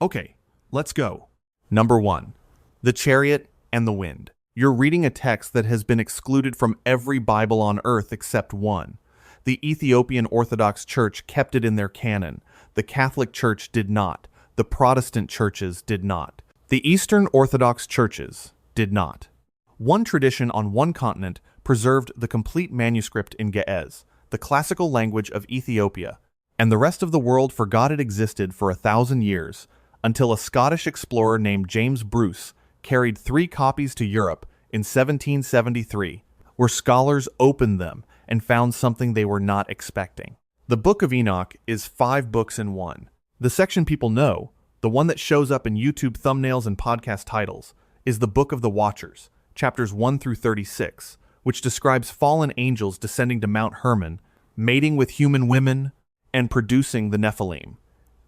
Okay, let's go. Number 1. The chariot and the wind. You're reading a text that has been excluded from every Bible on earth except one. The Ethiopian Orthodox Church kept it in their canon. The Catholic Church did not. The Protestant churches did not. The Eastern Orthodox churches did not. One tradition on one continent preserved the complete manuscript in Ge'ez, the classical language of Ethiopia, and the rest of the world forgot it existed for 1,000 years, until a Scottish explorer named James Bruce carried 3 copies to Europe in 1773, where scholars opened them and found something they were not expecting. The Book of Enoch is 5 books in one. The section people know, the one that shows up in YouTube thumbnails and podcast titles, is the Book of the Watchers, chapters 1 through 36, which describes fallen angels descending to Mount Hermon, mating with human women, and producing the Nephilim.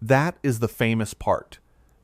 That is the famous part.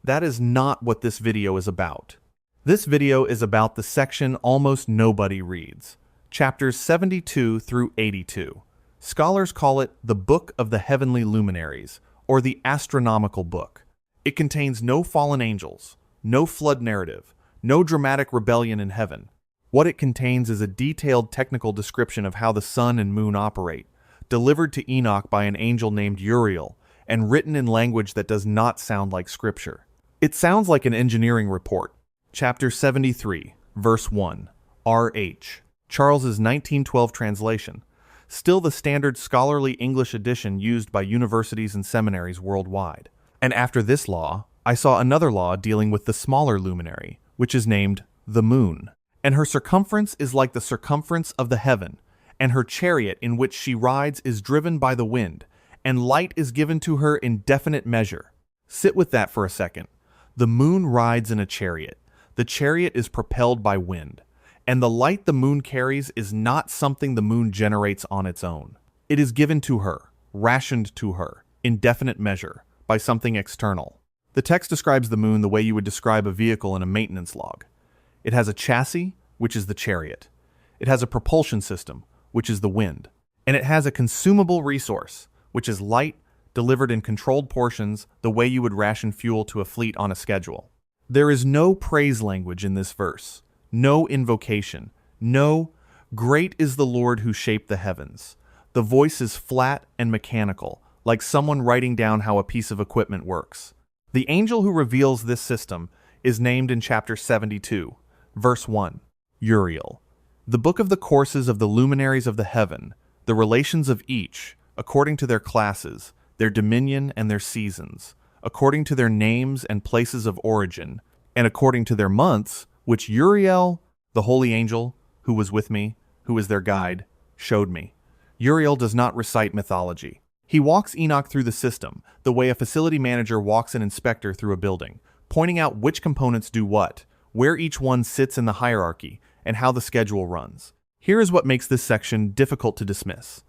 That is not what this video is about. This video is about the section almost nobody reads, chapters 72 through 82. Scholars call it the Book of the Heavenly Luminaries, or the Astronomical Book. It contains no fallen angels, no flood narrative, no dramatic rebellion in heaven. What it contains is a detailed technical description of how the sun and moon operate, delivered to Enoch by an angel named Uriel, and written in language that does not sound like scripture. It sounds like an engineering report. Chapter 73, verse 1, R.H. Charles's 1912 translation, still the standard scholarly English edition used by universities and seminaries worldwide. And after this law, I saw another law dealing with the smaller luminary, which is named the moon. And her circumference is like the circumference of the heaven, and her chariot in which she rides is driven by the wind, and light is given to her in definite measure. Sit with that for a second. The moon rides in a chariot. The chariot is propelled by wind, and the light the moon carries is not something the moon generates on its own. It is given to her, rationed to her, in definite measure, by something external. The text describes the moon the way you would describe a vehicle in a maintenance log. It has a chassis, which is the chariot. It has a propulsion system, which is the wind. And it has a consumable resource, which is light, delivered in controlled portions the way you would ration fuel to a fleet on a schedule. There is no praise language in this verse, no invocation, no, great is the Lord who shaped the heavens. The voice is flat and mechanical, like someone writing down how a piece of equipment works. The angel who reveals this system is named in chapter 72, verse 1, Uriel. The book of the courses of the luminaries of the heaven, the relations of each, according to their classes, their dominion and their seasons, according to their names and places of origin, and according to their months, which Uriel, the holy angel, who was with me, who is their guide, showed me. Uriel does not recite mythology. He walks Enoch through the system, the way a facility manager walks an inspector through a building, pointing out which components do what, where each one sits in the hierarchy, and how the schedule runs. Here is what makes this section difficult to dismiss.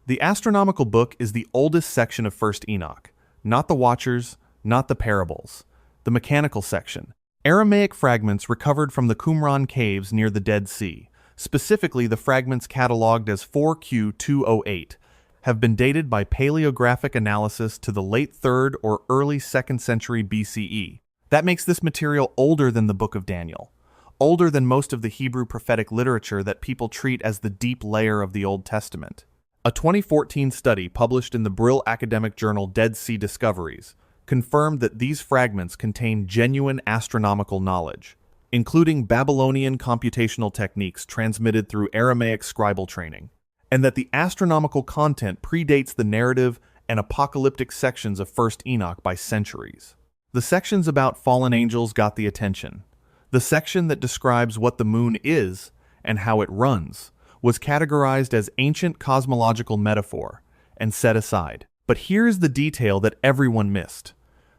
The astronomical book is the oldest section of 1st Enoch, not the Watchers, not the parables. The mechanical section. Aramaic fragments recovered from the Qumran caves near the Dead Sea, specifically the fragments catalogued as 4Q208, have been dated by paleographic analysis to the late 3rd or early 2nd century BCE. That makes this material older than the Book of Daniel, older than most of the Hebrew prophetic literature that people treat as the deep layer of the Old Testament. A 2014 study published in the Brill academic journal Dead Sea Discoveries confirmed that these fragments contain genuine astronomical knowledge, including Babylonian computational techniques transmitted through Aramaic scribal training, and that the astronomical content predates the narrative and apocalyptic sections of 1st Enoch by centuries. The sections about fallen angels got the attention. The section that describes what the moon is and how it runs was categorized as ancient cosmological metaphor and set aside. But here's the detail that everyone missed.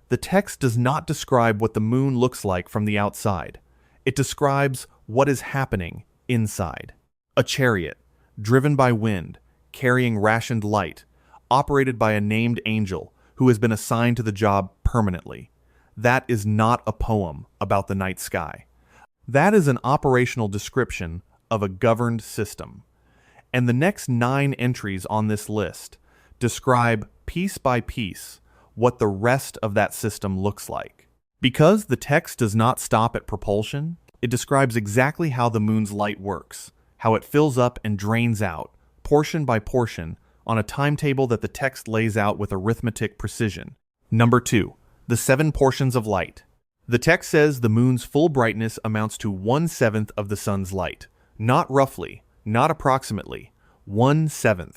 The text does not describe what the moon looks like from the outside. It describes what is happening inside. A chariot, driven by wind, carrying rationed light, operated by a named angel who has been assigned to the job permanently. That is not a poem about the night sky. That is an operational description of a governed system. And the next 9 entries on this list describe piece by piece what the rest of that system looks like. Because the text does not stop at propulsion, it describes exactly how the moon's light works, how it fills up and drains out, portion by portion, on a timetable that the text lays out with arithmetic precision. Number 2. The 7 portions of light. The text says the moon's full brightness amounts to 1/7 of the sun's light. Not roughly, not approximately, 1/7.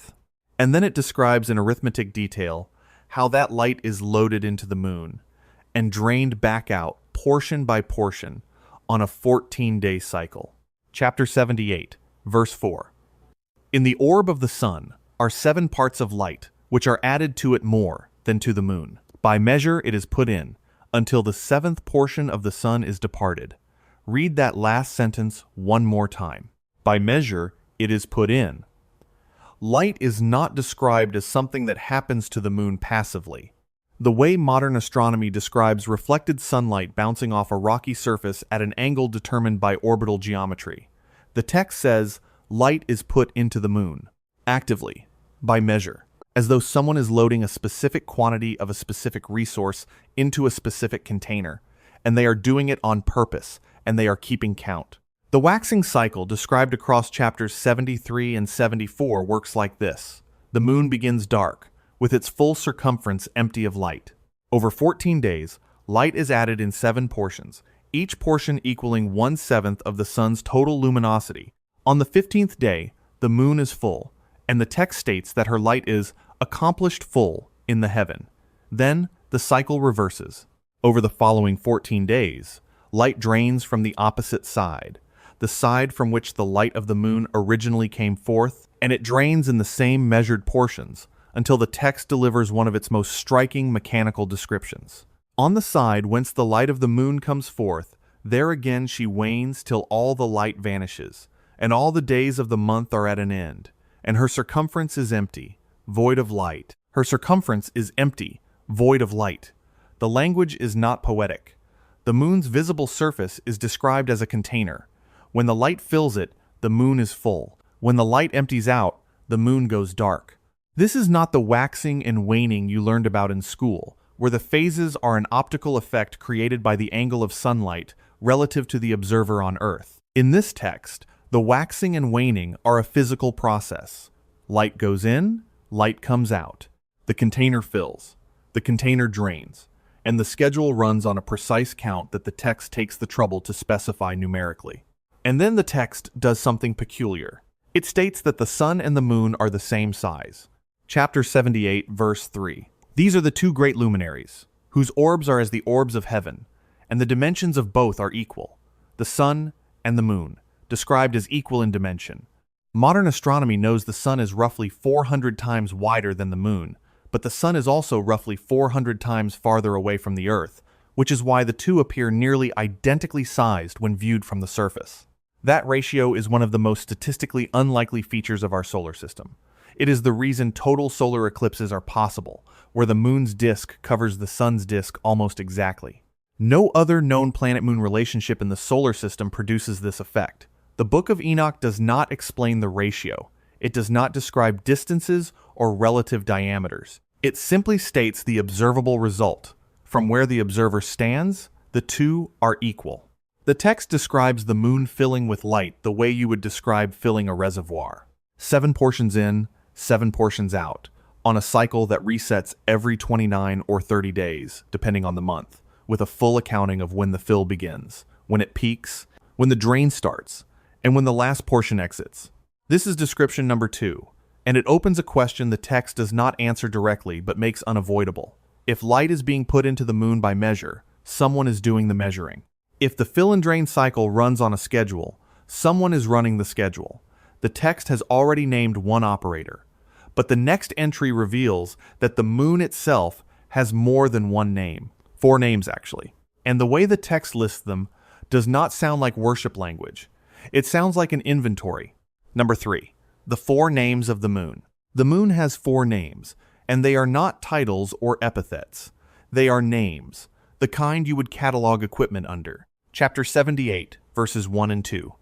And then it describes in arithmetic detail how that light is loaded into the moon and drained back out, portion by portion, on a 14-day cycle. Chapter 78, verse 4. In the orb of the sun are 7 parts of light, which are added to it more than to the moon. By measure it is put in, until the 7th portion of the sun is departed. Read that last sentence one more time. By measure it is put in. Light is not described as something that happens to the moon passively. The way modern astronomy describes reflected sunlight bouncing off a rocky surface at an angle determined by orbital geometry. The text says, light is put into the moon, actively, by measure, as though someone is loading a specific quantity of a specific resource into a specific container, and they are doing it on purpose, and they are keeping count. The waxing cycle described across chapters 73 and 74 works like this. The moon begins dark, with its full circumference empty of light. Over 14 days, light is added in 7 portions, each portion equaling 1/7 of the sun's total luminosity. On the 15th day, the moon is full, and the text states that her light is accomplished full in the heaven. Then the cycle reverses. Over the following 14 days, light drains from the opposite side, the side from which the light of the moon originally came forth, and it drains in the same measured portions, until the text delivers one of its most striking mechanical descriptions. On the side whence the light of the moon comes forth, there again she wanes till all the light vanishes, and all the days of the month are at an end, and her circumference is empty, void of light. Her circumference is empty, void of light. The language is not poetic. The moon's visible surface is described as a container. When the light fills it, the moon is full. When the light empties out, the moon goes dark. This is not the waxing and waning you learned about in school, where the phases are an optical effect created by the angle of sunlight relative to the observer on Earth. In this text, the waxing and waning are a physical process. Light goes in, light comes out. The container fills, the container drains, and the schedule runs on a precise count that the text takes the trouble to specify numerically. And then the text does something peculiar. It states that the sun and the moon are the same size. Chapter 78, verse 3. These are the 2 great luminaries, whose orbs are as the orbs of heaven, and the dimensions of both are equal, the sun and the moon, described as equal in dimension. Modern astronomy knows the sun is roughly 400 times wider than the moon, but the sun is also roughly 400 times farther away from the Earth, which is why the 2 appear nearly identically sized when viewed from the surface. That ratio is one of the most statistically unlikely features of our solar system. It is the reason total solar eclipses are possible, where the moon's disk covers the sun's disk almost exactly. No other known planet-moon relationship in the solar system produces this effect. The Book of Enoch does not explain the ratio. It does not describe distances or relative diameters. It simply states the observable result. From where the observer stands, the 2 are equal. The text describes the moon filling with light the way you would describe filling a reservoir. 7 portions in, 7 portions out, on a cycle that resets every 29 or 30 days, depending on the month, with a full accounting of when the fill begins, when it peaks, when the drain starts, and when the last portion exits. This is description number 2, and it opens a question the text does not answer directly but makes unavoidable. If light is being put into the moon by measure, someone is doing the measuring. If the fill and drain cycle runs on a schedule, someone is running the schedule. The text has already named one operator, but the next entry reveals that the moon itself has more than one name. 4 names, actually. And the way the text lists them does not sound like worship language. It sounds like an inventory. Number 3. The 4 names of the moon. The moon has 4 names, and they are not titles or epithets. They are names, the kind you would catalog equipment under. Chapter 78, verses 1 and 2.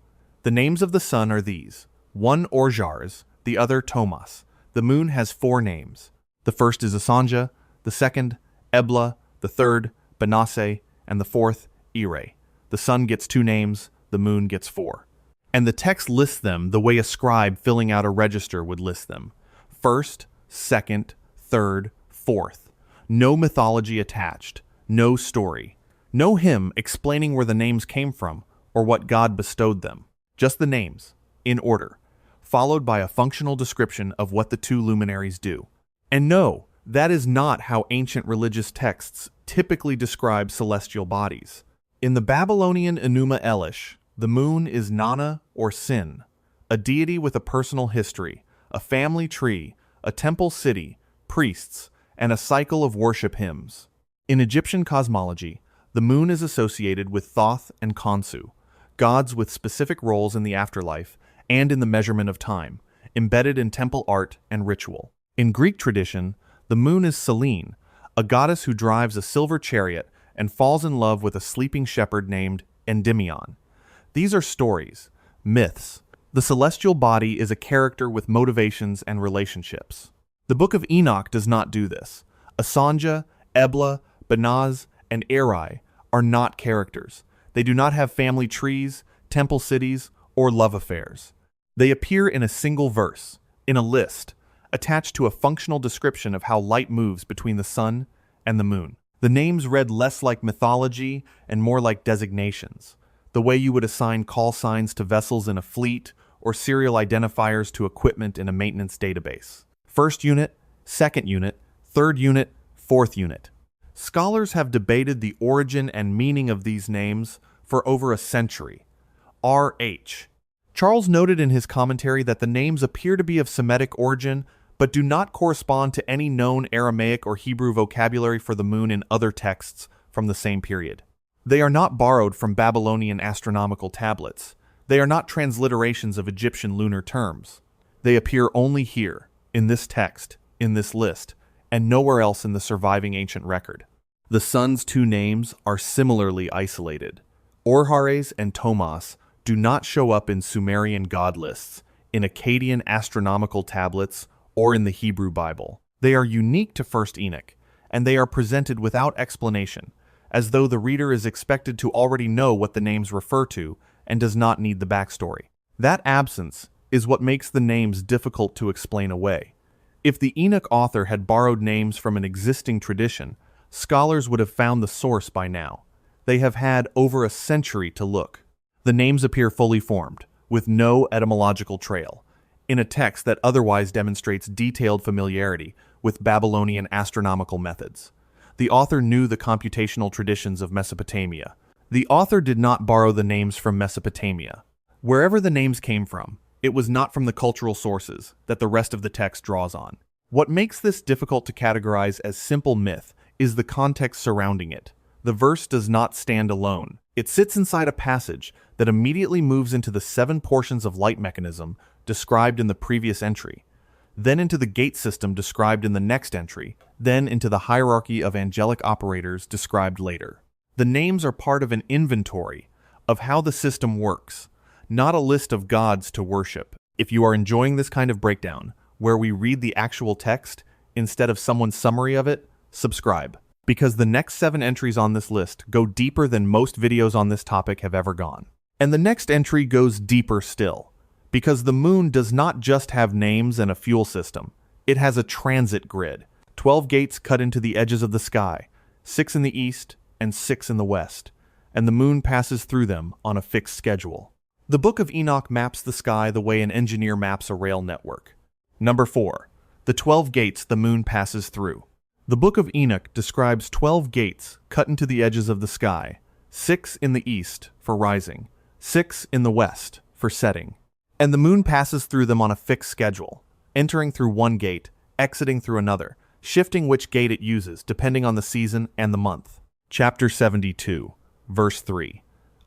The names of the sun are these. One Orjars, the other Tomas. The moon has 4 names. The first is Asanja, the second, Ebla, the third, Benasse, and the fourth, Ire. The sun gets 2 names, the moon gets 4. And the text lists them the way a scribe filling out a register would list them. First, second, third, fourth. No mythology attached, no story, no hymn explaining where the names came from or what God bestowed them. Just the names, in order, followed by a functional description of what the 2 luminaries do. And no, that is not how ancient religious texts typically describe celestial bodies. In the Babylonian Enuma Elish, the moon is Nana or Sin, a deity with a personal history, a family tree, a temple city, priests, and a cycle of worship hymns. In Egyptian cosmology, the moon is associated with Thoth and Khonsu, gods with specific roles in the afterlife and in the measurement of time, embedded in temple art and ritual. In Greek tradition, the moon is Selene, a goddess who drives a silver chariot and falls in love with a sleeping shepherd named Endymion. These are stories, myths. The celestial body is a character with motivations and relationships. The Book of Enoch does not do this. Asanja, Ebla, Benaz, and Eri are not characters. They do not have family trees, temple cities, or love affairs. They appear in a single verse, in a list, attached to a functional description of how light moves between the sun and the moon. The names read less like mythology and more like designations, the way you would assign call signs to vessels in a fleet or serial identifiers to equipment in a maintenance database. First unit, second unit, third unit, fourth unit. Scholars have debated the origin and meaning of these names for over a century. R.H. Charles noted in his commentary that the names appear to be of Semitic origin, but do not correspond to any known Aramaic or Hebrew vocabulary for the moon in other texts from the same period. They are not borrowed from Babylonian astronomical tablets. They are not transliterations of Egyptian lunar terms. They appear only here, in this text, in this list, and nowhere else in the surviving ancient record. The sun's 2 names are similarly isolated. Orhares and Tomas do not show up in Sumerian god lists, in Akkadian astronomical tablets, or in the Hebrew Bible. They are unique to 1st Enoch, and they are presented without explanation, as though the reader is expected to already know what the names refer to and does not need the backstory. That absence is what makes the names difficult to explain away. If the Enoch author had borrowed names from an existing tradition, scholars would have found the source by now. They have had over a century to look. The names appear fully formed, with no etymological trail, in a text that otherwise demonstrates detailed familiarity with Babylonian astronomical methods. The author knew the computational traditions of Mesopotamia. The author did not borrow the names from Mesopotamia. Wherever the names came from, it was not from the cultural sources that the rest of the text draws on. What makes this difficult to categorize as simple myth is the context surrounding it. The verse does not stand alone. It sits inside a passage that immediately moves into the 7 portions of light mechanism described in the previous entry, then into the gate system described in the next entry, then into the hierarchy of angelic operators described later. The names are part of an inventory of how the system works, not a list of gods to worship. If you are enjoying this kind of breakdown, where we read the actual text instead of someone's summary of it, subscribe, because the next 7 entries on this list go deeper than most videos on this topic have ever gone. And the next entry goes deeper still, because the moon does not just have names and a fuel system. It has a transit grid, 12 gates cut into the edges of the sky, 6 in the east and 6 in the west, and the moon passes through them on a fixed schedule. The Book of Enoch maps the sky the way an engineer maps a rail network. Number 4. The 12 gates the moon passes through. The Book of Enoch describes 12 gates cut into the edges of the sky, 6 in the east for rising, 6 in the west for setting. And the moon passes through them on a fixed schedule, entering through one gate, exiting through another, shifting which gate it uses depending on the season and the month. Chapter 72, verse 3.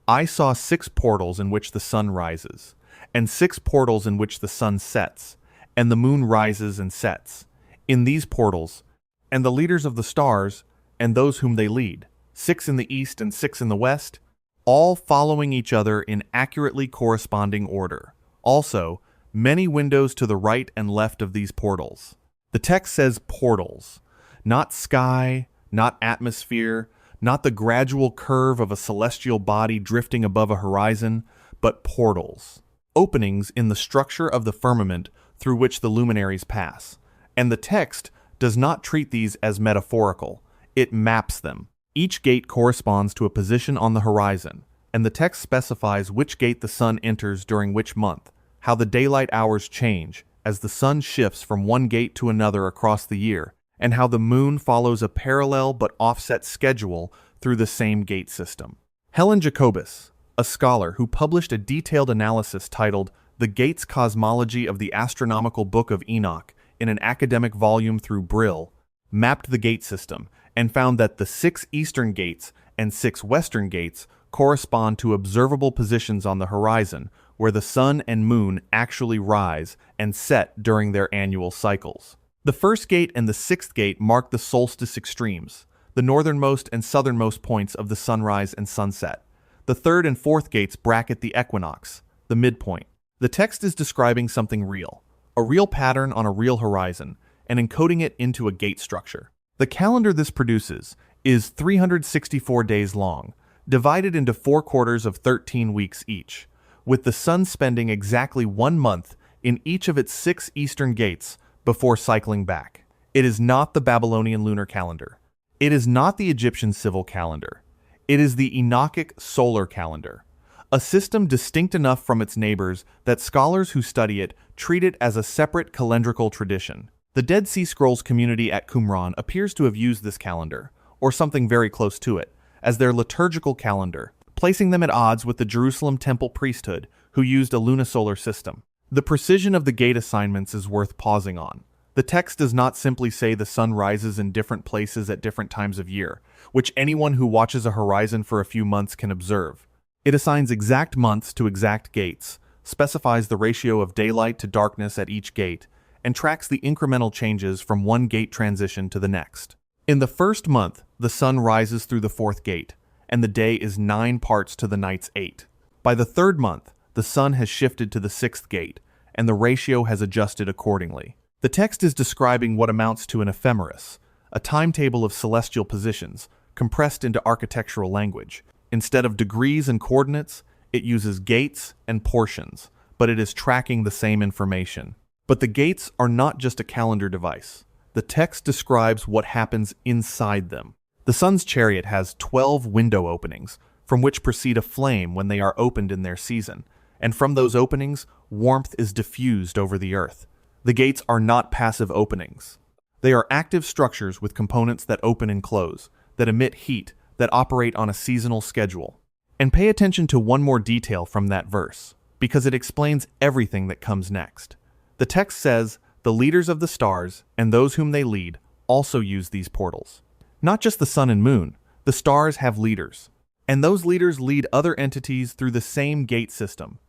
I saw 6 portals in which the sun rises, and 6 portals in which the sun sets, and the moon rises and sets. In these portals, and the leaders of the stars, and those whom they lead, 6 in the east and 6 in the west, all following each other in accurately corresponding order. Also, many windows to the right and left of these portals. The text says portals, not sky, not atmosphere, not the gradual curve of a celestial body drifting above a horizon, but portals, openings in the structure of the firmament through which the luminaries pass. And the text does not treat these as metaphorical, it maps them. Each gate corresponds to a position on the horizon, and the text specifies which gate the sun enters during which month, how the daylight hours change as the sun shifts from one gate to another across the year, and how the moon follows a parallel but offset schedule through the same gate system. Helen Jacobus, a scholar who published a detailed analysis titled The Gates Cosmology of the Astronomical Book of Enoch in an academic volume through Brill, mapped the gate system and found that the 6 eastern gates and 6 western gates correspond to observable positions on the horizon where the sun and moon actually rise and set during their annual cycles. The first gate and the 6th gate mark the solstice extremes, the northernmost and southernmost points of the sunrise and sunset. The 3rd and 4th gates bracket the equinox, the midpoint. The text is describing something real, a real pattern on a real horizon, and encoding it into a gate structure. The calendar this produces is 364 days long, divided into 4 quarters of 13 weeks each, with the sun spending exactly 1 month in each of its 6 eastern gates before cycling back. It is not the Babylonian lunar calendar. It is not the Egyptian civil calendar. It is the Enochic solar calendar, a system distinct enough from its neighbors that scholars who study it treat it as a separate calendrical tradition. The Dead Sea Scrolls community at Qumran appears to have used this calendar, or something very close to it, as their liturgical calendar, placing them at odds with the Jerusalem temple priesthood, who used a lunisolar system. The precision of the gate assignments is worth pausing on. The text does not simply say the sun rises in different places at different times of year, which anyone who watches a horizon for a few months can observe. It assigns exact months to exact gates, specifies the ratio of daylight to darkness at each gate, and tracks the incremental changes from one gate transition to the next. In the first month, the sun rises through the 4th gate, and the day is 9 parts to the night's 8. By the 3rd month, the sun has shifted to the 6th gate, and the ratio has adjusted accordingly. The text is describing what amounts to an ephemeris, a timetable of celestial positions, compressed into architectural language. Instead of degrees and coordinates, it uses gates and portions, but it is tracking the same information. But the gates are not just a calendar device. The text describes what happens inside them. The sun's chariot has 12 window openings, from which proceed a flame when they are opened in their season, and from those openings, warmth is diffused over the earth. The gates are not passive openings. They are active structures with components that open and close, that emit heat, that operate on a seasonal schedule. And pay attention to one more detail from that verse, because it explains everything that comes next. The text says, the leaders of the stars and those whom they lead also use these portals. Not just the sun and moon, the stars have leaders, and those leaders lead other entities through the same gate system.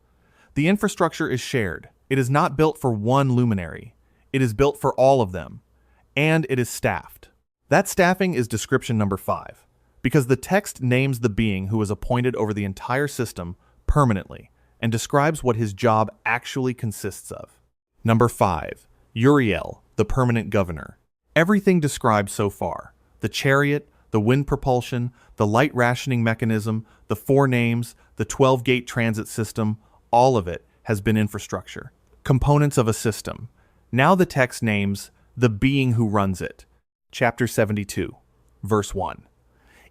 The infrastructure is shared. It is not built for one luminary. It is built for all of them, and it is staffed. That staffing is description number 5, because the text names the being who is appointed over the entire system permanently and describes what his job actually consists of. Number 5, Uriel, the permanent governor. Everything described so far, the chariot, the wind propulsion, the light rationing mechanism, the 4 names, the 12-gate transit system, all of it has been infrastructure, components of a system. Now the text names the being who runs it. Chapter 72, verse 1.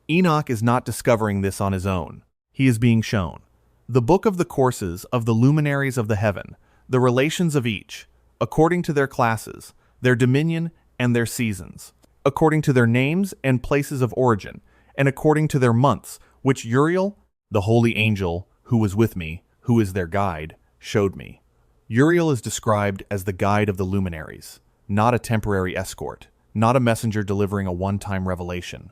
Enoch is not discovering this on his own. He is being shown. The book of the courses of the luminaries of the heaven, the relations of each, according to their classes, their dominion, and their seasons, according to their names and places of origin, and according to their months, which Uriel, the holy angel who was with me, who is their guide, showed me. Uriel is described as the guide of the luminaries, not a temporary escort, not a messenger delivering a one-time revelation.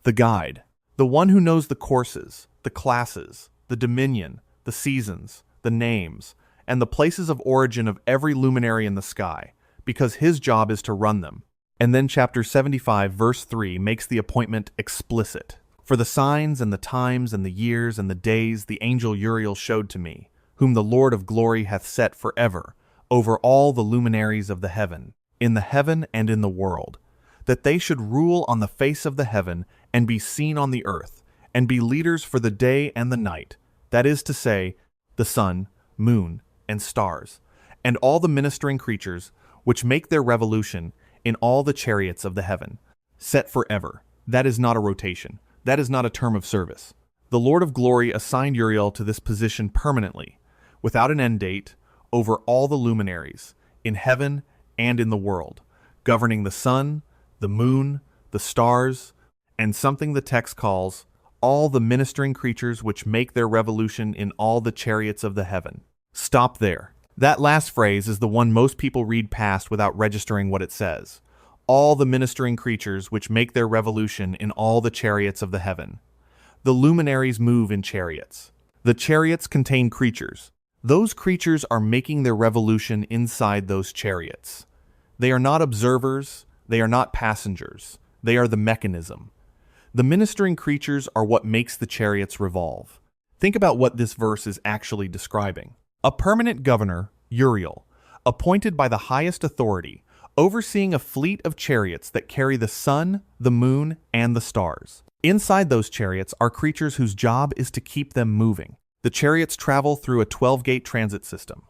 The guide, the one who knows the courses, the classes, the dominion, the seasons, the names, and the places of origin of every luminary in the sky, because his job is to run them. And then chapter 75, verse 3 makes the appointment explicit. For the signs and the times and the years and the days the angel Uriel showed to me, whom the Lord of glory hath set forever over all the luminaries of the heaven, in the heaven and in the world, that they should rule on the face of the heaven and be seen on the earth, and be leaders for the day and the night, that is to say, the sun, moon, and stars, and all the ministering creatures which make their revolution in all the chariots of the heaven, set forever. That is not a rotation. That is not a term of service. The Lord of Glory assigned Uriel to this position permanently, without an end date, over all the luminaries, in heaven and in the world, governing the sun, the moon, the stars, and something the text calls all the ministering creatures which make their revolution in all the chariots of the heaven. Stop there. That last phrase is the one most people read past without registering what it says. All the ministering creatures which make their revolution in all the chariots of the heaven. The luminaries move in chariots. The chariots contain creatures. Those creatures are making their revolution inside those chariots. They are not observers, they are not passengers, they are the mechanism. The ministering creatures are what makes the chariots revolve. Think about what this verse is actually describing. A permanent governor, Uriel, appointed by the highest authority, overseeing a fleet of chariots that carry the sun, the moon, and the stars. Inside those chariots are creatures whose job is to keep them moving. The chariots travel through a 12-gate transit system.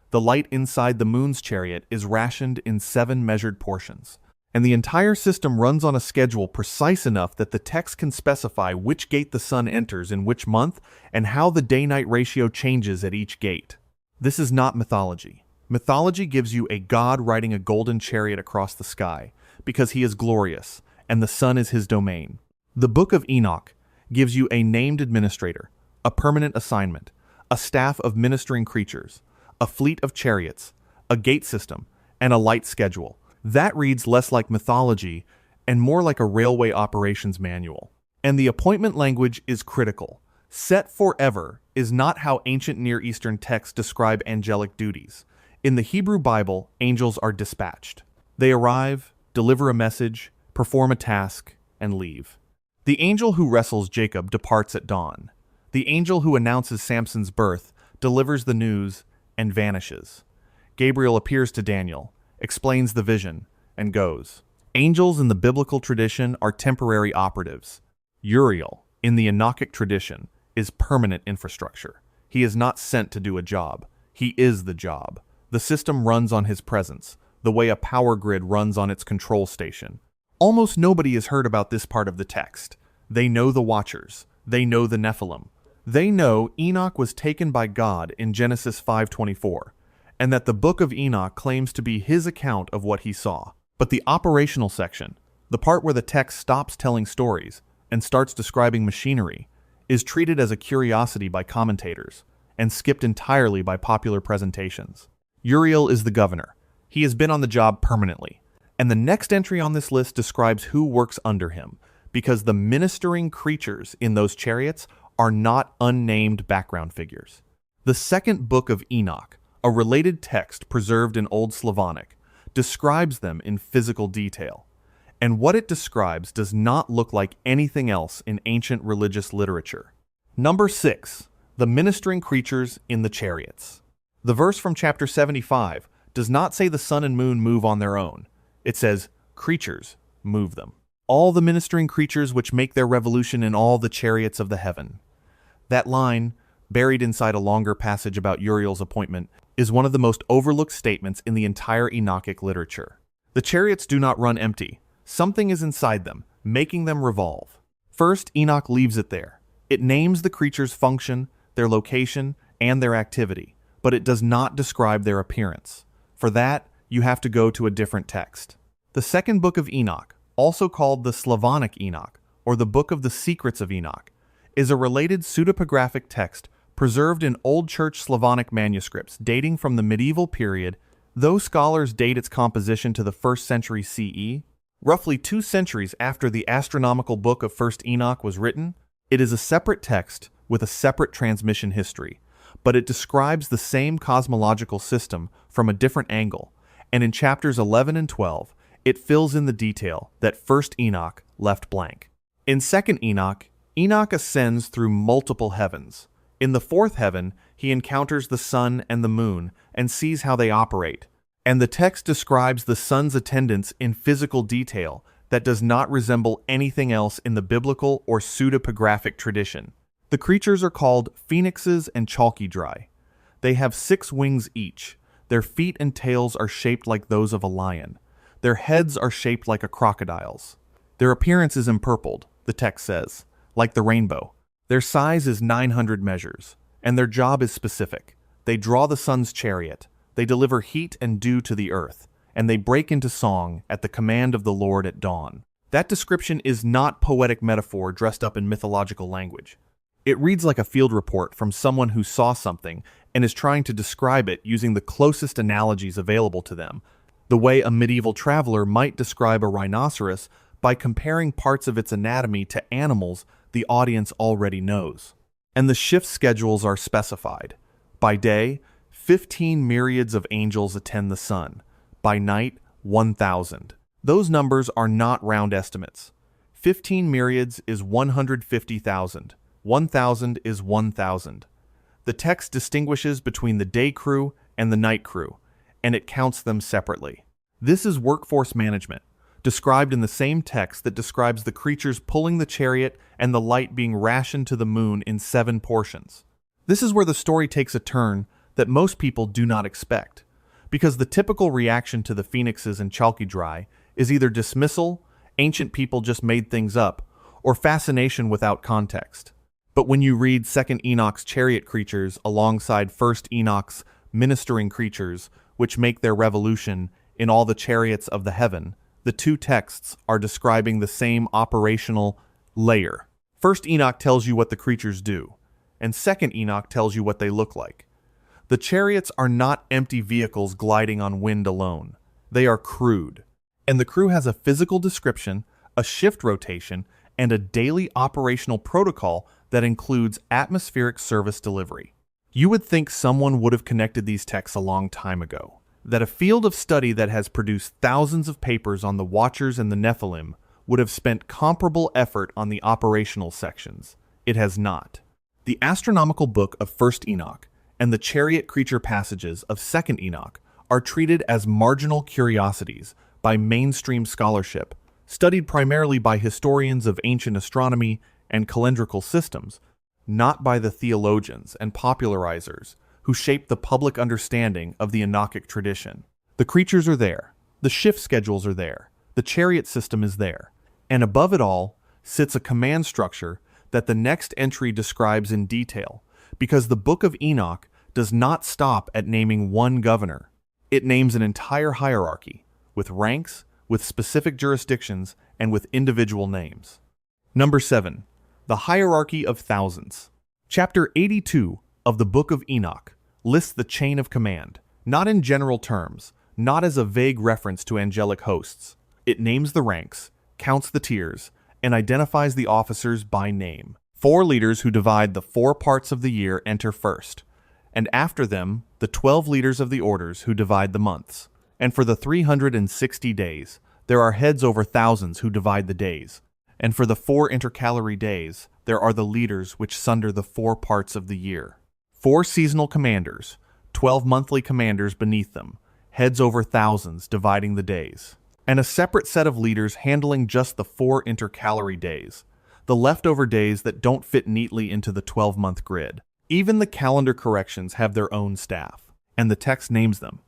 The light inside the moon's chariot is rationed in 7 measured portions. And the entire system runs on a schedule precise enough that the text can specify which gate the sun enters in which month and how the day-night ratio changes at each gate. This is not mythology. Mythology gives you a god riding a golden chariot across the sky because he is glorious and the sun is his domain. The Book of Enoch gives you a named administrator, a permanent assignment, a staff of ministering creatures, a fleet of chariots, a gate system, and a light schedule. That reads less like mythology and more like a railway operations manual. And the appointment language is critical. Set forever is not how ancient Near Eastern texts describe angelic duties. In the Hebrew Bible, angels are dispatched. They arrive, deliver a message, perform a task, and leave. The angel who wrestles Jacob departs at dawn. The angel who announces Samson's birth delivers the news and vanishes. Gabriel appears to Daniel, explains the vision, and goes. Angels in the biblical tradition are temporary operatives. Uriel, in the Enochic tradition, is permanent infrastructure. He is not sent to do a job. He is the job. The system runs on his presence, the way a power grid runs on its control station. Almost nobody has heard about this part of the text. They know the Watchers. They know the Nephilim. They know Enoch was taken by God in Genesis 5:24, and that the Book of Enoch claims to be his account of what he saw. But the operational section, the part where the text stops telling stories and starts describing machinery, is treated as a curiosity by commentators and skipped entirely by popular presentations. Uriel is the governor. He has been on the job permanently. And the next entry on this list describes who works under him, because the ministering creatures in those chariots are not unnamed background figures. The second book of Enoch, a related text preserved in Old Slavonic, describes them in physical detail. And what it describes does not look like anything else in ancient religious literature. Number 6. The ministering creatures in the chariots. The verse from chapter 75 does not say the sun and moon move on their own. It says, creatures move them. All the ministering creatures which make their revolution in all the chariots of the heaven. That line, buried inside a longer passage about Uriel's appointment, is one of the most overlooked statements in the entire Enochic literature. The chariots do not run empty. Something is inside them, making them revolve. First, Enoch leaves it there. It names the creature's function, their location, and their activity, but it does not describe their appearance. For that, you have to go to a different text. The second book of Enoch, also called the Slavonic Enoch, or the Book of the Secrets of Enoch, is a related pseudepigraphic text preserved in Old Church Slavonic manuscripts dating from the medieval period, though scholars date its composition to the 1st century CE. Roughly 2 centuries after the astronomical book of 1st Enoch was written, it is a separate text with a separate transmission history, but it describes the same cosmological system from a different angle, and in chapters 11 and 12, it fills in the detail that 1st Enoch left blank. In 2nd Enoch, Enoch ascends through multiple heavens. In the 4th heaven, he encounters the sun and the moon and sees how they operate. And the text describes the sun's attendance in physical detail that does not resemble anything else in the biblical or pseudepigraphic tradition. The creatures are called phoenixes and chalkidri. They have 6 wings each. Their feet and tails are shaped like those of a lion. Their heads are shaped like a crocodile's. Their appearance is empurpled, the text says, like the rainbow. Their size is 900 measures, and their job is specific. They draw the sun's chariot, they deliver heat and dew to the earth, and they break into song at the command of the Lord at dawn. That description is not poetic metaphor dressed up in mythological language. It reads like a field report from someone who saw something and is trying to describe it using the closest analogies available to them, the way a medieval traveler might describe a rhinoceros by comparing parts of its anatomy to animals the audience already knows. And the shift schedules are specified. By day, 15 myriads of angels attend the sun. By night, 1,000. Those numbers are not round estimates. 15 myriads is 150,000. 1,000 is 1,000. The text distinguishes between the day crew and the night crew, and it counts them separately. This is workforce management, described in the same text that describes the creatures pulling the chariot and the light being rationed to the moon in 7 portions. This is where the story takes a turn that most people do not expect, because the typical reaction to the phoenixes and chalkidri is either dismissal, ancient people just made things up, or fascination without context. But when you read 2nd Enoch's chariot creatures alongside 1st Enoch's ministering creatures, which make their revolution in all the chariots of the heaven, the 2 texts are describing the same operational layer. 1st Enoch tells you what the creatures do, and 2nd Enoch tells you what they look like. The chariots are not empty vehicles gliding on wind alone. They are crewed. And the crew has a physical description, a shift rotation, and a daily operational protocol that includes atmospheric service delivery. You would think someone would have connected these texts a long time ago, that a field of study that has produced thousands of papers on the Watchers and the Nephilim would have spent comparable effort on the operational sections. It has not. The astronomical book of 1st Enoch and the chariot creature passages of 2nd Enoch are treated as marginal curiosities by mainstream scholarship, studied primarily by historians of ancient astronomy and calendrical systems, not by the theologians and popularizers who shaped the public understanding of the Enochic tradition. The creatures are there, the shift schedules are there, the chariot system is there, and above it all sits a command structure that the next entry describes in detail, because the Book of Enoch does not stop at naming one governor. It names an entire hierarchy, with ranks, with specific jurisdictions, and with individual names. Number 7. The Hierarchy of Thousands. Chapter 82 of the Book of Enoch lists the chain of command, not in general terms, not as a vague reference to angelic hosts. It names the ranks, counts the tiers, and identifies the officers by name. 4 leaders who divide the 4 parts of the year enter first, and after them, the 12 leaders of the orders who divide the months. And for the 360 days, there are heads over thousands who divide the days. And for the 4 intercalary days, there are the leaders which sunder the 4 parts of the year. 4 seasonal commanders, 12 monthly commanders beneath them, heads over thousands dividing the days. And a separate set of leaders handling just the 4 intercalary days, the leftover days that don't fit neatly into the 12-month grid. Even the calendar corrections have their own staff, and the text names them.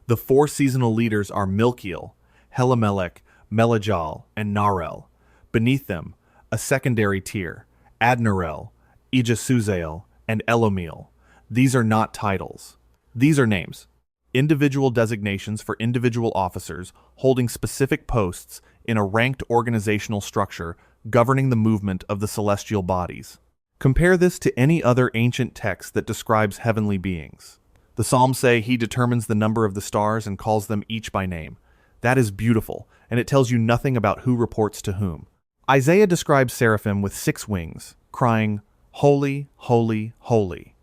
The 4 seasonal leaders are Milkiel, Helamelech, Melejal, and Narel. Beneath them, a secondary tier, Adnarel, Ejasuzael, and Elomiel. These are not titles. These are names. Individual designations for individual officers holding specific posts in a ranked organizational structure governing the movement of the celestial bodies. Compare this to any other ancient text that describes heavenly beings. The Psalms say he determines the number of the stars and calls them each by name. That is beautiful, and it tells you nothing about who reports to whom. Isaiah describes seraphim with 6 wings, crying, "Holy, holy, holy."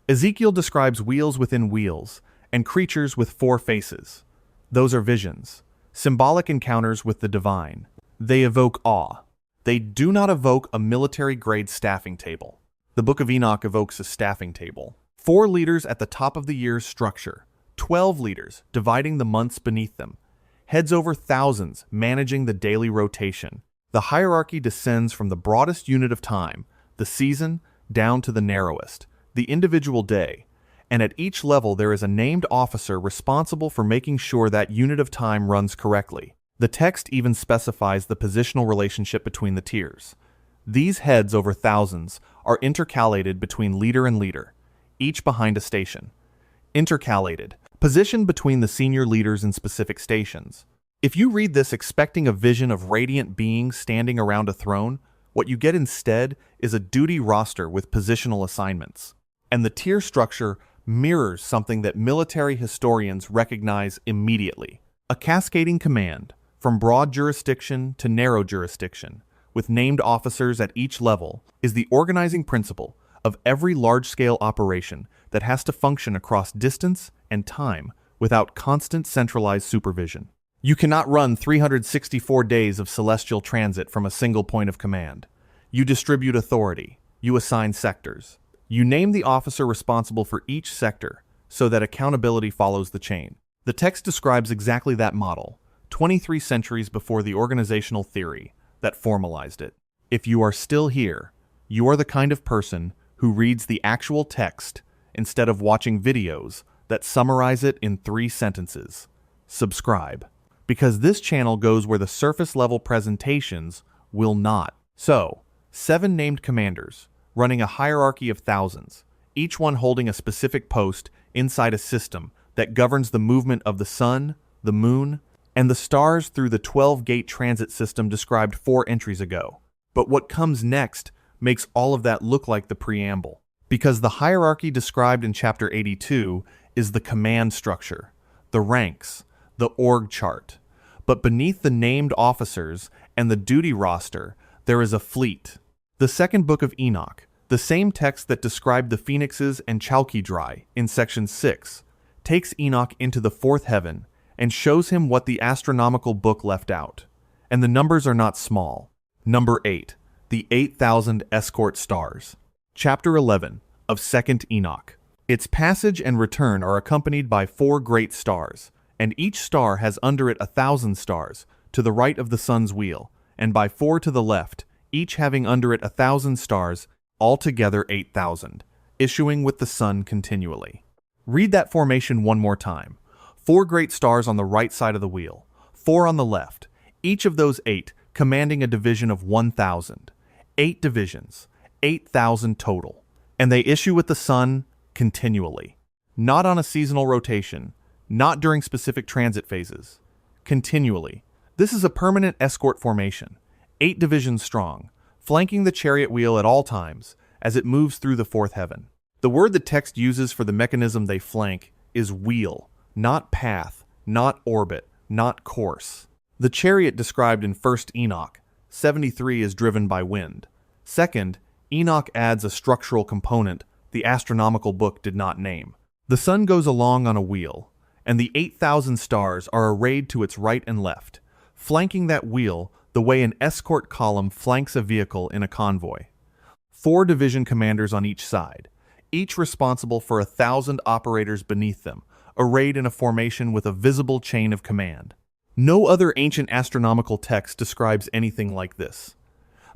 Ezekiel describes wheels within wheels, and creatures with 4 faces. Those are visions, symbolic encounters with the divine. They evoke awe. They do not evoke a military-grade staffing table. The Book of Enoch evokes a staffing table. 4 leaders at the top of the year's structure, 12 leaders dividing the months beneath them, heads over thousands managing the daily rotation. The hierarchy descends from the broadest unit of time, the season, down to the narrowest, the individual day, and at each level there is a named officer responsible for making sure that unit of time runs correctly. The text even specifies the positional relationship between the tiers. These heads over thousands are intercalated between leader and leader, each behind a station. Intercalated, positioned between the senior leaders in specific stations. If you read this expecting a vision of radiant beings standing around a throne, what you get instead is a duty roster with positional assignments. And the tier structure mirrors something that military historians recognize immediately: a cascading command, from broad jurisdiction to narrow jurisdiction, with named officers at each level, is the organizing principle of every large-scale operation that has to function across distance and time without constant centralized supervision. You cannot run 364 days of celestial transit from a single point of command. You distribute authority. You assign sectors. You name the officer responsible for each sector so that accountability follows the chain. The text describes exactly that model, 23 centuries before the organizational theory that formalized it. If you are still here, you are the kind of person who reads the actual text instead of watching videos that summarize it in 3 sentences. Subscribe, because this channel goes where the surface-level presentations will not. So, 7 named commanders, running a hierarchy of thousands, each one holding a specific post inside a system that governs the movement of the sun, the moon, and the stars through the 12-gate transit system described 4 entries ago. But what comes next makes all of that look like the preamble, because the hierarchy described in Chapter 82 is the command structure, the ranks, the org chart. But beneath the named officers and the duty roster, there is a fleet. The second book of Enoch, the same text that described the phoenixes and chalkidri in Section 6, takes Enoch into the 4th heaven and shows him what the astronomical book left out. And the numbers are not small. Number 8, the 8,000 escort stars. Chapter 11 of 2nd Enoch. Its passage and return are accompanied by 4 great stars, and each star has under it 1,000 stars, to the right of the sun's wheel, and by 4 to the left, each having under it 1,000 stars, altogether 8,000, issuing with the sun continually. Read that formation one more time. 4 great stars on the right side of the wheel, 4 on the left, each of those 8 commanding a division of 1,000. 8 divisions, 8,000 total. And they issue with the sun continually. Not on a seasonal rotation, not during specific transit phases. Continually. This is a permanent escort formation, 8 divisions strong, flanking the chariot wheel at all times as it moves through the 4th heaven. The word the text uses for the mechanism they flank is wheel, not path, not orbit, not course. The chariot described in 1st Enoch, 73, is driven by wind. 2nd, Enoch adds a structural component the astronomical book did not name. The sun goes along on a wheel, and the 8,000 stars are arrayed to its right and left, flanking that wheel the way an escort column flanks a vehicle in a convoy. 4 division commanders on each side, each responsible for 1,000 operators beneath them, arrayed in a formation with a visible chain of command. No other ancient astronomical text describes anything like this.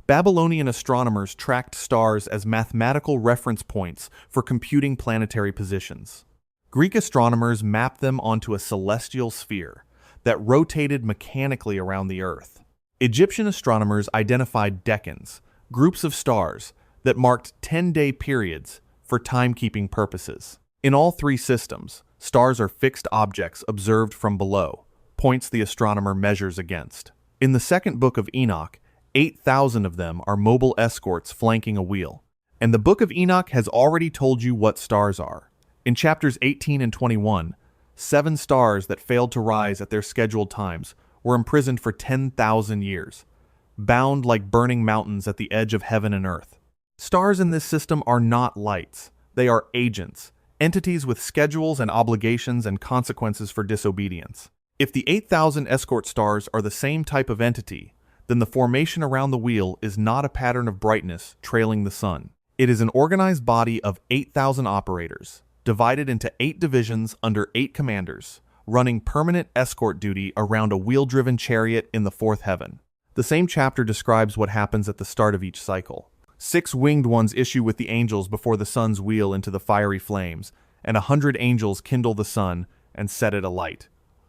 Babylonian astronomers tracked stars as mathematical reference points for computing planetary positions. Greek astronomers mapped them onto a celestial sphere that rotated mechanically around the Earth. Egyptian astronomers identified decans, groups of stars that marked 10-day periods for timekeeping purposes. In all 3 systems, stars are fixed objects observed from below, points the astronomer measures against. In the 2nd book of Enoch, 8,000 of them are mobile escorts flanking a wheel. And the book of Enoch has already told you what stars are. In chapters 18 and 21, 7 stars that failed to rise at their scheduled times were imprisoned for 10,000 years, bound like burning mountains at the edge of heaven and earth. Stars in this system are not lights. They are agents, entities with schedules and obligations and consequences for disobedience. If the 8,000 escort stars are the same type of entity, then the formation around the wheel is not a pattern of brightness trailing the sun. It is an organized body of 8,000 operators, divided into 8 divisions under 8 commanders, running permanent escort duty around a wheel-driven chariot in the fourth heaven. The same chapter describes what happens at the start of each cycle. 6 winged ones issue with the angels before the sun's wheel into the fiery flames, and 100 angels kindle the sun and set it alight.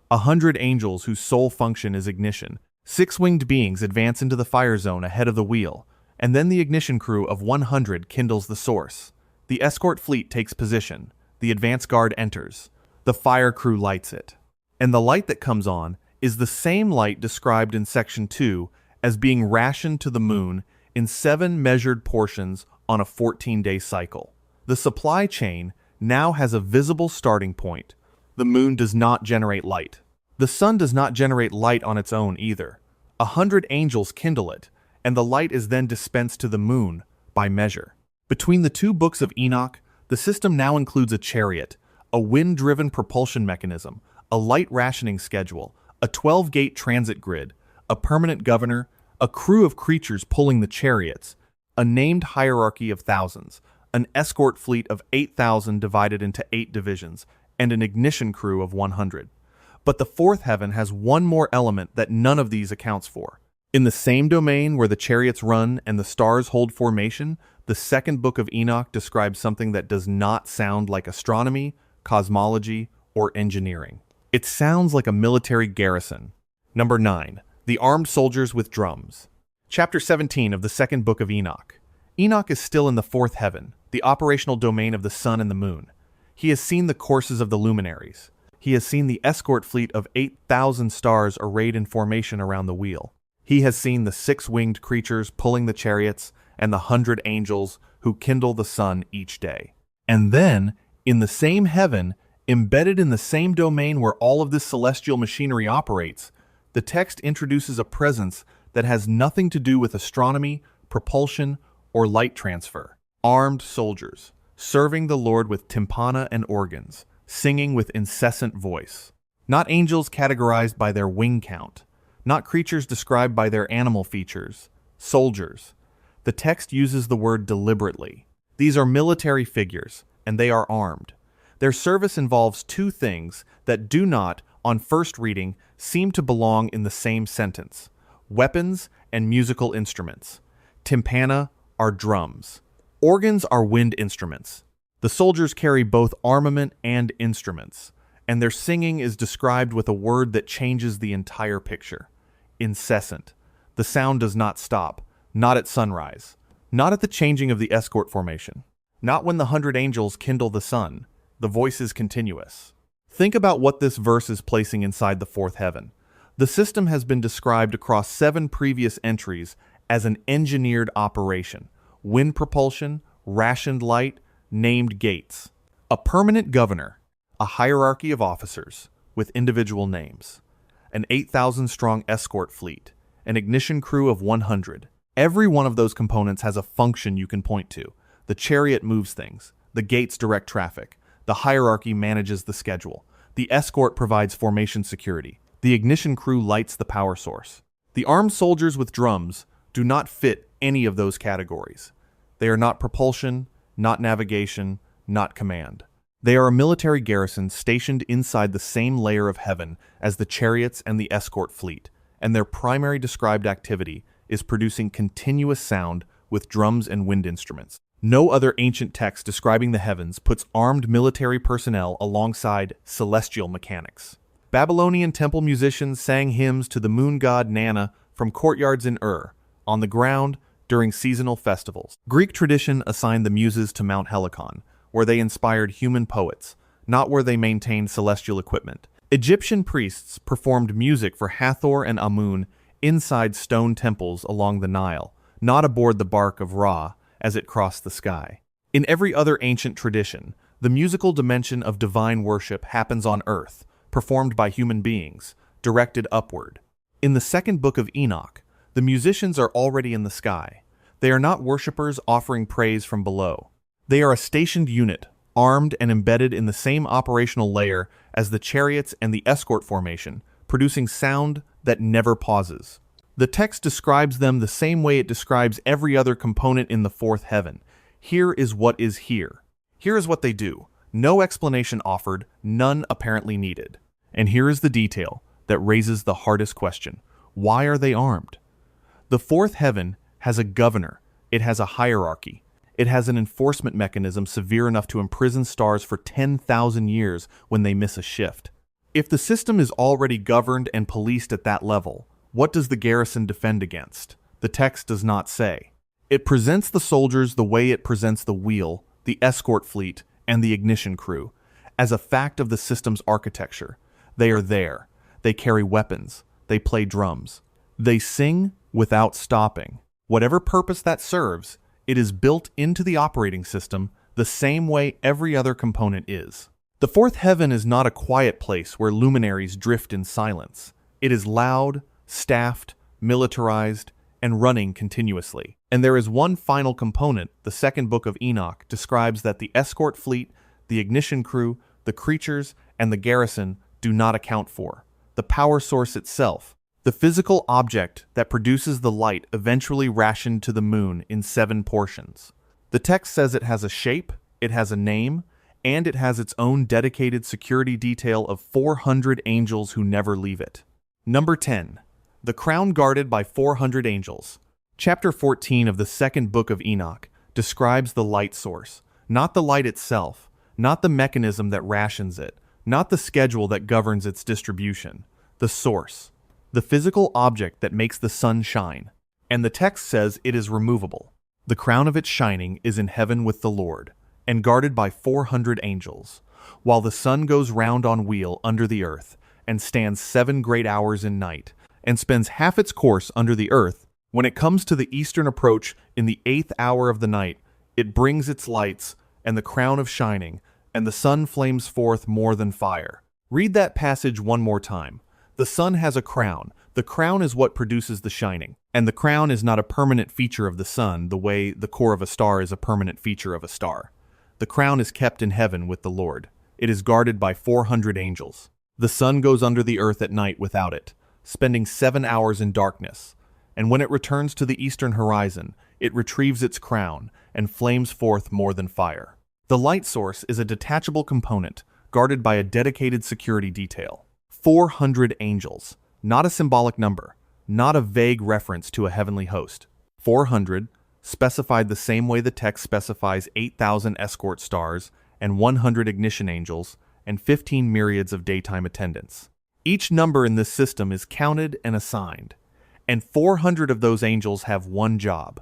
100 angels whose sole function is ignition. 6 winged beings advance into the fire zone ahead of the wheel, and then the ignition crew of 100 kindles the source. The escort fleet takes position. The advance guard enters. The fire crew lights it. And the light that comes on is the same light described in Section 2 as being rationed to the moon in 7 measured portions on a 14-day cycle. The supply chain now has a visible starting point. The moon does not generate light. The sun does not generate light on its own either. 100 angels kindle it, and the light is then dispensed to the moon by measure. Between the 2 books of Enoch, the system now includes a chariot, a wind-driven propulsion mechanism, a light rationing schedule, a 12-gate transit grid, a permanent governor, a crew of creatures pulling the chariots, a named hierarchy of thousands, an escort fleet of 8,000 divided into 8 divisions, and an ignition crew of 100. But the fourth heaven has one more element that none of these accounts for. In the same domain where the chariots run and the stars hold formation, the second book of Enoch describes something that does not sound like astronomy, cosmology, or engineering. It sounds like a military garrison. Number 9. The armed soldiers with drums. Chapter 17 of the second book of Enoch. Enoch is still in the fourth heaven, the operational domain of the sun and the moon. He has seen the courses of the luminaries. He has seen the escort fleet of 8,000 stars arrayed in formation around the wheel. He has seen the 6-winged creatures pulling the chariots and the 100 angels who kindle the sun each day. And then, in the same heaven, embedded in the same domain where all of this celestial machinery operates, the text introduces a presence that has nothing to do with astronomy, propulsion, or light transfer. Armed soldiers, serving the Lord with tympana and organs, singing with incessant voice. Not angels categorized by their wing count, not creatures described by their animal features. Soldiers. The text uses the word deliberately. These are military figures, and they are armed. Their service involves 2 things that do not, on first reading, seem to belong in the same sentence: weapons and musical instruments. Tympana are drums. Organs are wind instruments. The soldiers carry both armament and instruments, and their singing is described with a word that changes the entire picture: incessant. The sound does not stop, not at sunrise, not at the changing of the escort formation, not when the 100 angels kindle the sun. The voice is continuous. Think about what this verse is placing inside the fourth heaven. The system has been described across 7 previous entries as an engineered operation: wind propulsion, rationed light, named gates. A permanent governor, a hierarchy of officers with individual names, an 8,000-strong escort fleet, an ignition crew of 100. Every one of those components has a function you can point to. The chariot moves things. The gates direct traffic. The hierarchy manages the schedule. The escort provides formation security. The ignition crew lights the power source. The armed soldiers with drums do not fit any of those categories. They are not propulsion, not navigation, not command. They are a military garrison stationed inside the same layer of heaven as the chariots and the escort fleet, and their primary described activity is producing continuous sound with drums and wind instruments. No other ancient text describing the heavens puts armed military personnel alongside celestial mechanics. Babylonian temple musicians sang hymns to the moon god Nana from courtyards in Ur, on the ground, during seasonal festivals. Greek tradition assigned the muses to Mount Helicon, where they inspired human poets, not where they maintained celestial equipment. Egyptian priests performed music for Hathor and Amun inside stone temples along the Nile, not aboard the bark of Ra as it crossed the sky. In every other ancient tradition, the musical dimension of divine worship happens on earth, performed by human beings, directed upward. In the second book of Enoch, the musicians are already in the sky. They are not worshippers offering praise from below. They are a stationed unit, armed and embedded in the same operational layer as the chariots and the escort formation, producing sound that never pauses. The text describes them the same way it describes every other component in the fourth heaven. Here is what is here. Here is what they do. No explanation offered, none apparently needed. And here is the detail that raises the hardest question. Why are they armed? The fourth heaven has a governor. It has a hierarchy. It has an enforcement mechanism severe enough to imprison stars for 10,000 years when they miss a shift. If the system is already governed and policed at that level, what does the garrison defend against? The text does not say. It presents the soldiers the way it presents the wheel, the escort fleet, and the ignition crew, as a fact of the system's architecture. They are there. They carry weapons. They play drums. They sing without stopping. Whatever purpose that serves, it is built into the operating system the same way every other component is. The fourth heaven is not a quiet place where luminaries drift in silence. It is loud, staffed, militarized, and running continuously. And there is one final component the second book of Enoch describes that the escort fleet, the ignition crew, the creatures, and the garrison do not account for. The power source itself, the physical object that produces the light eventually rationed to the moon in 7 portions. The text says it has a shape, it has a name, and it has its own dedicated security detail of 400 angels who never leave it. Number 10. The crown guarded by 400 angels. Chapter 14 of the second book of Enoch describes the light source, not the light itself, not the mechanism that rations it, not the schedule that governs its distribution, the source, the physical object that makes the sun shine. And the text says it is removable. The crown of its shining is in heaven with the Lord, and guarded by 400 angels, while the sun goes round on wheel under the earth, and stands 7 great hours in night, and spends half its course under the earth. When it comes to the eastern approach in the 8th hour of the night, it brings its lights, and the crown of shining, and the sun flames forth more than fire. Read that passage one more time. The sun has a crown. The crown is what produces the shining. And the crown is not a permanent feature of the sun the way the core of a star is a permanent feature of a star. The crown is kept in heaven with the Lord. It is guarded by 400 angels. The sun goes under the earth at night without it, spending 7 hours in darkness. And when it returns to the eastern horizon, it retrieves its crown and flames forth more than fire. The light source is a detachable component, guarded by a dedicated security detail. 400 angels, not a symbolic number, not a vague reference to a heavenly host. 400, specified the same way the text specifies 8,000 escort stars and 100 ignition angels and 15 myriads of daytime attendants. Each number in this system is counted and assigned, and 400 of those angels have one job: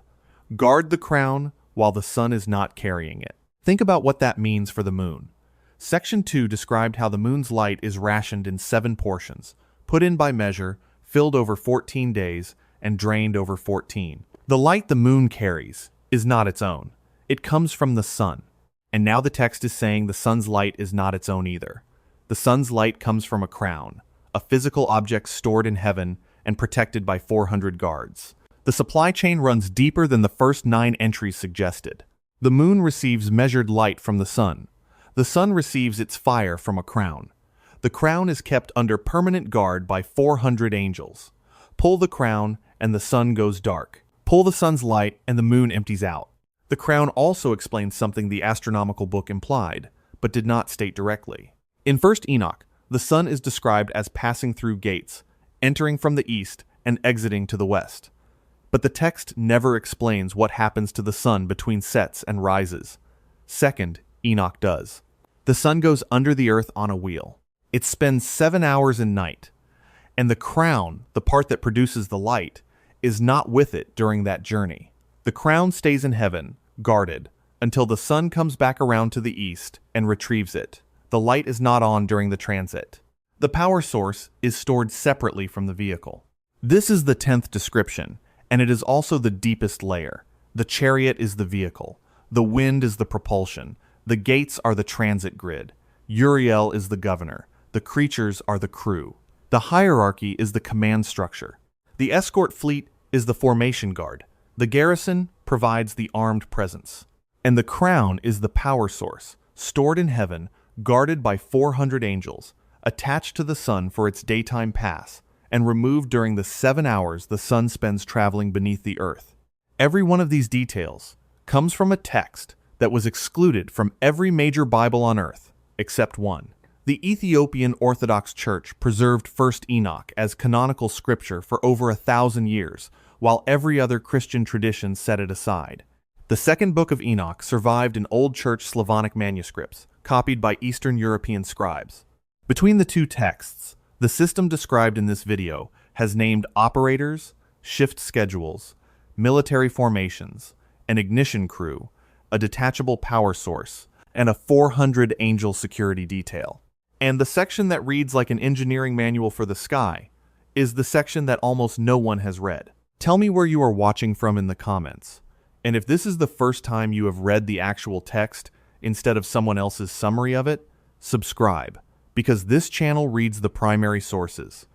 guard the crown while the sun is not carrying it. Think about what that means for the moon. Section 2 described how the moon's light is rationed in 7 portions, put in by measure, filled over 14 days, and drained over 14. The light the moon carries is not its own. It comes from the sun. And now the text is saying the sun's light is not its own either. The sun's light comes from a crown, a physical object stored in heaven and protected by 400 guards. The supply chain runs deeper than the first 9 entries suggested. The moon receives measured light from the sun. The sun receives its fire from a crown. The crown is kept under permanent guard by 400 angels. Pull the crown and the sun goes dark. Pull the sun's light and the moon empties out. The crown also explains something the astronomical book implied, but did not state directly. In 1st Enoch, the sun is described as passing through gates, entering from the east and exiting to the west. But the text never explains what happens to the sun between sets and rises. 2nd Enoch does. The sun goes under the earth on a wheel. It spends 7 hours in night, and the crown, the part that produces the light, is not with it during that journey. The crown stays in heaven, guarded, until the sun comes back around to the east and retrieves it. The light is not on during the transit. The power source is stored separately from the vehicle. This is the 10th description, and it is also the deepest layer. The chariot is the vehicle. The wind is the propulsion. The gates are the transit grid. Uriel is the governor. The creatures are the crew. The hierarchy is the command structure. The escort fleet is the formation guard. The garrison provides the armed presence. And the crown is the power source, stored in heaven, guarded by 400 angels, attached to the sun for its daytime pass, and removed during the 7 hours the sun spends traveling beneath the earth. Every one of these details comes from a text that was excluded from every major Bible on earth, except one, The Ethiopian Orthodox Church preserved 1st Enoch as canonical scripture for over 1,000 years, while every other Christian tradition set it aside. The second book of Enoch survived in Old Church Slavonic manuscripts, copied by Eastern European scribes. Between the two texts, the system described in this video has named operators, shift schedules, military formations, an ignition crew, a detachable power source, and a 400 angel security detail. And the section that reads like an engineering manual for the sky is the section that almost no one has read. Tell me where you are watching from in the comments. And if this is the first time you have read the actual text instead of someone else's summary of it, subscribe, because this channel reads the primary sources.